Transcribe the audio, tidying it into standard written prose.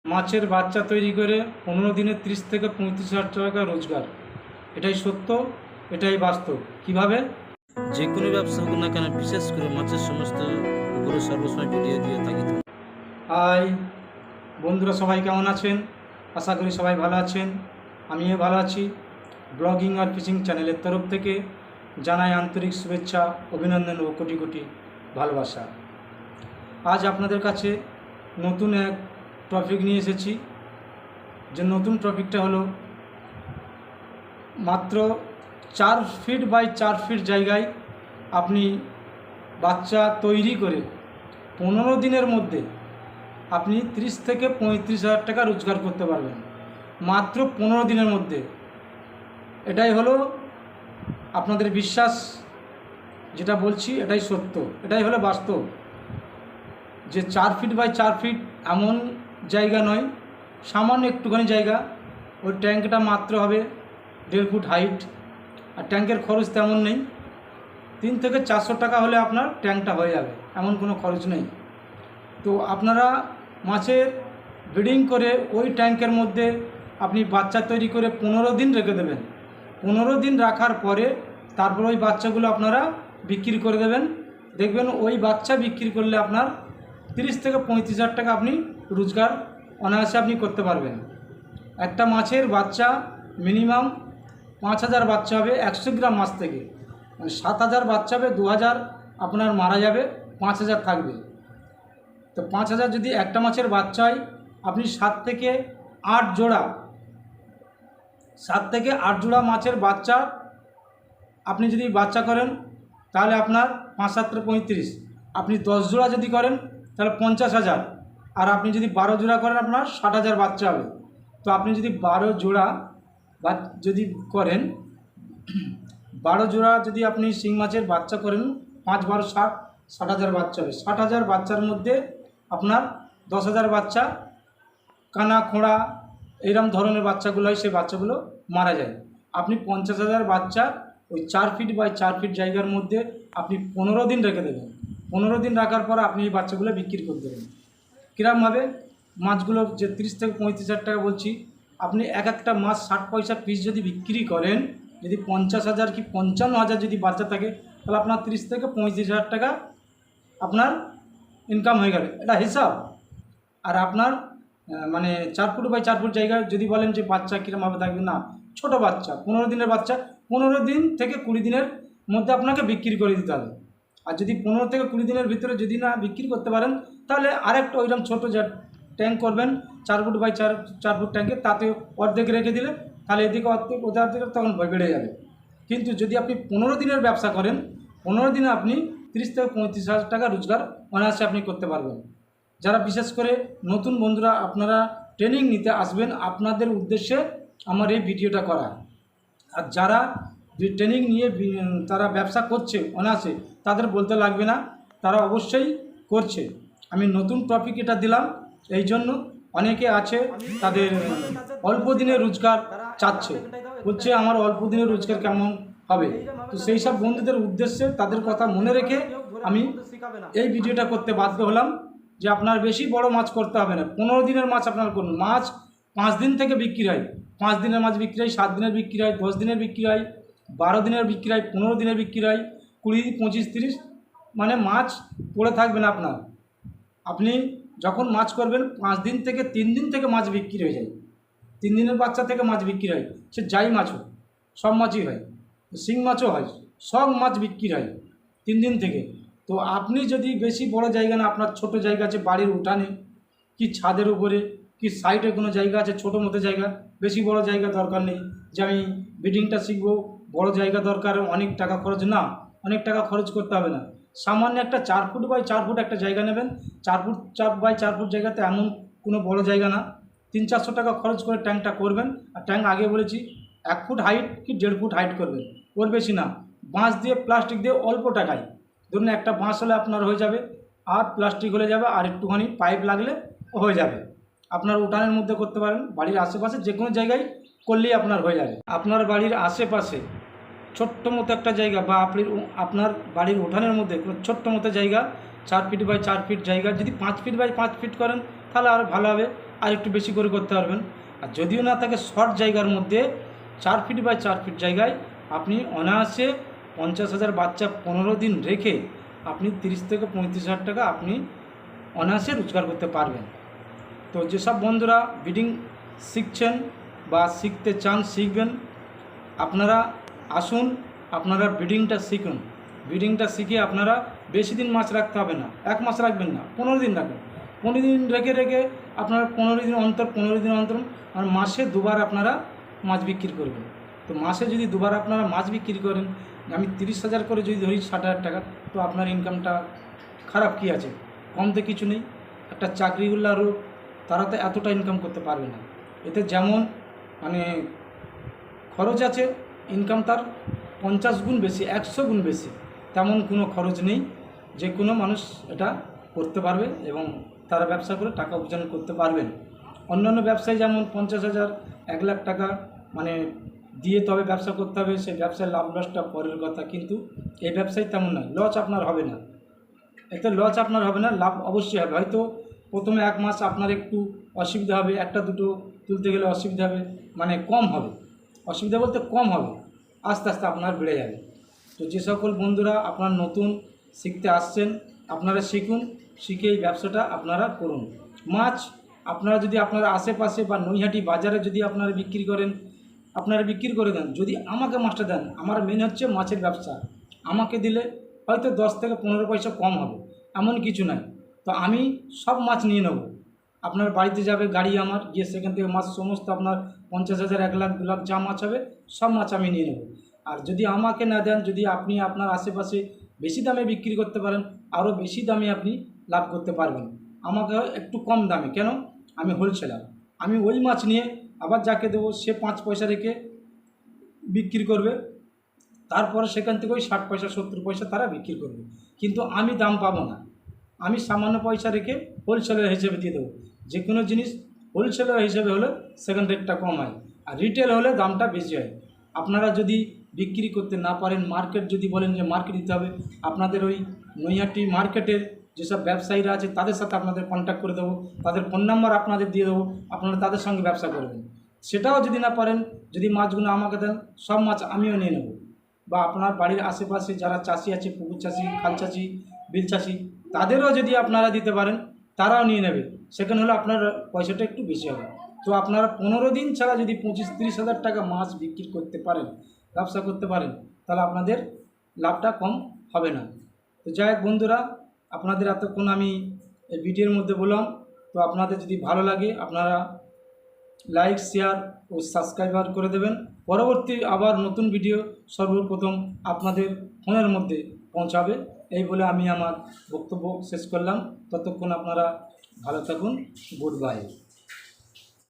মাছের বাচ্চা তৈরি করে 15 দিনে 30 থেকে 35 হাজার টাকা রোজগার। এটাই সত্য, এটাই বাস্তব। কিভাবে? যে কোনো ব্যবসা হোক না কেন, বিশেষ করে মাছের সমস্ত উপরে সর্বসময় ভিডিও দিয়ে থাকি। হাই বন্ধুরা, সবাই কেমন আছেন? আশা করি সবাই ভালো আছেন, আমিও ভালো আছি। ব্লগিং আর ফিশিং চ্যানেলের তরফ থেকে জানাই আন্তরিক শুভেচ্ছা, অভিনন্দন ও কোটি কোটি ভালোবাসা। আজ আপনাদের কাছে নতুন এক টপিক নিয়ে এসেছি। যে নতুন টপিকটা হলো মাত্র 4 ফিট বাই 4 ফিট জায়গায় আপনি বাচ্চা তৈরি করে 15 দিনের মধ্যে আপনি 30 থেকে 35 হাজার টাকা রোজগার করতে পারবেন, মাত্র 15 দিনের মধ্যে। এটাই হলো আপনাদের বিশ্বাস, যেটা বলছি এটাই সত্য, এটাই হলো বাস্তব। যে 4 ফিট বাই 4 ফিট এমন জায়গা নয়, সামান্য একটুখানি জায়গা। ওই ট্যাঙ্কটা মাত্র হবে 1.5 ফুট হাইট, আর ট্যাঙ্কের খরচ তেমন নেই। 3 থেকে 400 টাকা হলে আপনার ট্যাঙ্কটা হয়ে যাবে, এমন কোনো খরচ নেই। তো আপনারা মাছের ব্রিডিং করে ওই ট্যাঙ্কের মধ্যে আপনি বাচ্চা তৈরি করে 15 দিন রেখে দেবেন। 15 দিন রাখার পরে তারপর ওই বাচ্চাগুলো আপনারা বিক্রি করে দেবেন। দেখবেন ওই বাচ্চা বিক্রি করলে আপনার 30 থেকে 35 হাজার টাকা আপনি রোজগার অনায়াসে আপনি করতে পারবেন। একটা মাছের বাচ্চা মিনিমাম 5,000 বাচ্চা হবে 100 গ্রাম মাছ থেকে, মানে 7,000 বাচ্চা হবে, 2,000 আপনার মারা যাবে, 5,000 থাকবে। তো 5,000 যদি একটা মাছের বাচ্চা হয়, আপনি 7 থেকে 8 জোড়া 7 থেকে 8 জোড়া মাছের বাচ্চা আপনি যদি বাচ্চা করেন, তাহলে আপনার 5 7 35। আপনি 10 জোড়া যদি করেন তাহলে 50,000। আর আপনি যদি 12 জোড়া করেন আপনার 60,000 বাচ্চা হবে। তো আপনি যদি 12 জোড়া বা যদি করেন 12 জোড়া যদি আপনি শিং মাছের বাচ্চা করেন, 5 12 60, 60,000 বাচ্চা হবে। 60,000 বাচ্চার মধ্যে আপনার 10,000 বাচ্চা কানা খোঁড়া এইরকম ধরনের বাচ্চাগুলো হয়, সেই বাচ্চাগুলো মারা যায়। আপনি 50,000 বাচ্চা ওই 4 ফিট বাই 4 ফিট জায়গার মধ্যে আপনি 15 দিন রেখে দেবেন। 15 দিন রাখার পর আপনি এই বাচ্চাগুলো বিক্রি করে দেবেন। কীরকমভাবে? মাছগুলো যে 30 থেকে 35 হাজার টাকা বলছি, আপনি এক একটা মাছ 60 পয়সা পিস যদি বিক্রি করেন, যদি 50,000 কি 55,000 যদি বাচ্চা থাকে, তাহলে আপনার 30 থেকে 35 হাজার টাকা আপনার ইনকাম হয়ে গেল। এটা হিসাব। আর আপনার মানে 4 ফুট বাই 4 ফুট জায়গায় যদি বলেন যে বাচ্চা কীরকমভাবে থাকবে, না, ছোটো বাচ্চা 15 দিনের বাচ্চা 15 দিন থেকে 20 দিনের মধ্যে আপনাকে বিক্রি করে দিতে হবে। আর যদি 15 থেকে 20 দিনের ভিতরে যদি না বিক্রি করতে পারেন, তাহলে আরেকটা ওইরকম ছোটো যা ট্যাঙ্ক করবেন 4 ফুট বাই 4 ফুট ট্যাঙ্কে, তাতে অর্ধেক রেখে দিলে তাহলে এদিকে অর্ধেক ওদের অর্ধেক, তখন বেড়ে যাবে। কিন্তু যদি আপনি 15 দিনের ব্যবসা করেন, 15 দিনে আপনি 30 থেকে 35 হাজার টাকা রোজগার অনায়াসে আপনি করতে পারবেন। যারা বিশেষ করে নতুন বন্ধুরা আপনারা ট্রেনিং নিতে আসবেন, আপনাদের উদ্দেশ্যে আমার এই ভিডিওটা করা। আর যারা ট্রেনিং নিয়ে তারা ব্যবসা করছে অনায়াসে, তাদের বলতে লাগবে না, তারা অবশ্যই করছে। আমি নতুন টপিক এটা দিলাম এই জন্য, অনেকে আছে তাদের অল্প দিনে রোজগার চাচ্ছে, বলছে আমার অল্প দিনে রোজগার কেমন হবে। তো সেই সব বন্ধুদের উদ্দেশ্যে তাদের কথা মনে রেখে আমি এই ভিডিওটা করতে বাধ্য হলাম যে আপনার বেশি বড় মাছ করতে হবে না, 15 দিনের মাছ আপনার করুন। মাছ 5 দিন থেকে বিক্রি হয়, 5 দিনের মাছ বিক্রি হয়, 7 দিনের বিক্রি হয়, 10 দিনের বিক্রি হয়, 12 দিনের বিক্রি হয়, 15 দিনের বিক্রি হয়, 20 25 30, মানে মাছ পড়ে থাকবে না আপনার। আপনি যখন মাছ করবেন 5 দিন থেকে 3 দিন থেকে মাছ বিক্রি হয়ে যায়। 3 দিনের বাচ্চা থেকে মাছ বিক্রি হয়, সে যাই মাছ হোক, সব মাছই হয়, শিং মাছও হয়, সব মাছ বিক্রি হয় 3 দিন থেকে। তো আপনি যদি বেশি বড় জায়গা না, আপনার ছোট জায়গা আছে বাড়ির উঠানে কি ছাদের উপরে কি সাইডে কোনো জায়গা আছে, ছোটো মতো জায়গা, বেশি বড় জায়গা দরকার নেই যে আমি ব্রিডিংটা শিখবো, বড় জায়গা দরকার, অনেক টাকা খরচ, না, অনেক টাকা খরচ করতে হবে না। সামান্য একটা 4 ফুট বাই 4 ফুট একটা জায়গা নেবেন, 4 ফুট 4 বাই 4 ফুট জায়গাতে এমন কোনো বড় জায়গা না, 300-400 টাকা খরচ করে ট্যাঙ্কটা করবেন। আর ট্যাঙ্ক আগে বলেছি 1 ফুট হাইট কি 1.5 ফুট হাইট করবেন, ওর বেশি না। বাঁশ দিয়ে প্লাস্টিক দিয়ে অল্প টাকায়, ধরুন একটা বাঁশ হলে আপনার হয়ে যাবে, আর প্লাস্টিক হলে যাবে, আর একটুখানি পাইপ লাগলে হয়ে যাবে। আপনার উঠানের মধ্যে করতে পারেন, বাড়ির আশেপাশে যে কোনো জায়গায় করলেই আপনার হয়ে যাবে। আপনার বাড়ির আশেপাশে ছোট্ট মতো একটা জায়গা, বা আপনার বাড়ির উঠানের মধ্যে কোনো ছোট্ট মতো জায়গা, 4 ফিট বাই 4 ফিট জায়গা যদি 5 ফিট বাই 5 ফিট করেন, তাহলে আরও ভালো হবে। আর একটু বেশি করে করতে পারবেন। আর যদিও না থাকে শর্ট জায়গার মধ্যে 4 ফিট বাই 4 ফিট জায়গায় আপনি অনায়াসে 50,000 বাচ্চা 15 দিন রেখে আপনি 30 থেকে 35,000 টাকা আপনি অনায়াসে রোজগার করতে পারবেন। তো যেসব বন্ধুরা ব্রিডিং শিখছেন বা শিখতে চান, শিখবেন, আপনারা আসুন, আপনারা ব্রিডিংটা শিখুন। ব্রিডিংটা শিখে আপনারা বেশি দিন মাছ রাখতে হবে না, 1 মাস রাখবেন না, 15 দিন রাখবেন। 15 দিন রেখে রেখে আপনারা 15 দিন অন্তর আর মাসে দুবার আপনারা মাছ বিক্রি করবেন। তো মাসে যদি দুবার আপনারা মাছ বিক্রি করেন, আমি 30,000 করে যদি ধরি 60,000 টাকা, তো আপনার ইনকামটা খারাপ কী আছে? কম তো কিছু নেই। একটা চাকরিওয়ালারও তারা তো এতটা ইনকাম করতে পারবে না। এতে যেমন মানে খরচ আছে, ইনকাম তার 50 গুণ বেশি, 100 গুণ বেশি। তেমন কোনো খরচ নেই, যে কোনো মানুষ এটা করতে পারবে এবং তারা ব্যবসা করে টাকা উপার্জন করতে পারবেন। অন্যান্য ব্যবসায় যেমন 50,000, 1 লাখ টাকা মানে দিয়ে তবে ব্যবসা করতে হবে, সেই ব্যবসায় লাভ লসটা পরের কথা। কিন্তু এই ব্যবসায় তেমন নয়, লস আপনার হবে না। এতে লস আপনার হবে না, লাভ অবশ্যই হবে। হয়তো প্রথমে 1 মাস আপনার একটু অসুবিধা হবে, 1টা 2টো তুলতে গেলে অসুবিধা হবে, মানে কম হবে, অসুবিধা বলতে কম হবে, আস্তে আস্তে আপনার বেড়ে যাবে। তো যে সকল বন্ধুরা আপনার নতুন শিখতে আসছেন, আপনারা শিখুন, শিখে এই ব্যবসাটা আপনারা করুন। মাছ আপনারা যদি আপনারা আশেপাশে বা নৈহাটি বাজারে যদি আপনারা বিক্রি করেন, আপনারা বিক্রি করে দেন। যদি আমাকে মাছটা দেন, আমার মেন হচ্ছে মাছের ব্যবসা, আমাকে দিলে হয়তো 10 থেকে 15 পয়সা কম হবে, এমন কিছু নয়। তো আমি সব মাছ নিয়ে নেব, আপনার বাড়িতে যাবে গাড়ি আমার, গিয়ে সেখান থেকে মাছ সমস্ত আপনার 50,000, 1 লাখ, 2 লাখ যা মাছ হবে সব মাছ আমি নিয়ে নেব। আর যদি আমাকে না দেন, যদি আপনি আপনার আশেপাশে বেশি দামে বিক্রি করতে পারেন, আরও বেশি দামে আপনি লাভ করতে পারবেন। আমাকে একটু কম দামে, কেন? আমি হোলসেলার, আমি ওই মাছ নিয়ে আবার যাকে দেবো সে 5 পয়সা রেখে বিক্রি করবে, তারপরে সেখান থেকে ওই 60 পয়সা 70 পয়সা তারা বিক্রি করবে, কিন্তু আমি দাম পাবো না। আমি সামান্য পয়সা রেখে হোলসেলার হিসেবে দিয়ে দেবো। যে কোনো জিনিস হোলসেলার হিসেবে হলে সেখান রেটটা কম হয়, আর রিটেল হলে দামটা বেশি হয়। আপনারা যদি বিক্রি করতে না পারেন, মার্কেট যদি বলেন যে মার্কেট দিতে হবে, আপনাদের ওই নৈহাটি মার্কেটের যেসব ব্যবসায়ীরা আছে তাদের সাথে আপনাদের কন্ট্যাক্ট করে দেবো, তাদের ফোন নাম্বার আপনাদের দিয়ে দেবো, আপনারা তাদের সঙ্গে ব্যবসা করবেন। সেটাও যদি না পারেন, যদি মাছগুলো আমাকে দেন, সব মাছ আমিও নিয়ে নেব। বা আপনার বাড়ির আশেপাশে যারা চাষি আছে, পুকুর চাষি, খাল চাষি, বিল চাষি, তাদেরও যদি আপনারা দিতে পারেন, তারাও নিয়ে নেবে। সেখানে হলে আপনার পয়সাটা একটু বেশি হবে। তো আপনারা 15 দিন ছাড়া যদি 25-30 হাজার টাকা মাছ বিক্রি করতে পারেন, ব্যবসা করতে পারেন, তাহলে আপনাদের লাভটা কম হবে না। তো যাই হোক বন্ধুরা, আপনাদের এতক্ষণ আমি এই ভিডিওর মধ্যে বললাম। তো আপনাদের যদি ভালো লাগে, আপনারা লাইক, শেয়ার ও সাবস্ক্রাইবার করে দেবেন। পরবর্তী আবার নতুন ভিডিও সর্বপ্রথম আপনাদের ফোনের মধ্যে পৌঁছাবে। এই বলে আমি আমার বক্তব্য শেষ করলাম। ততক্ষণ আপনারা ভালো থাকুন। Good bye.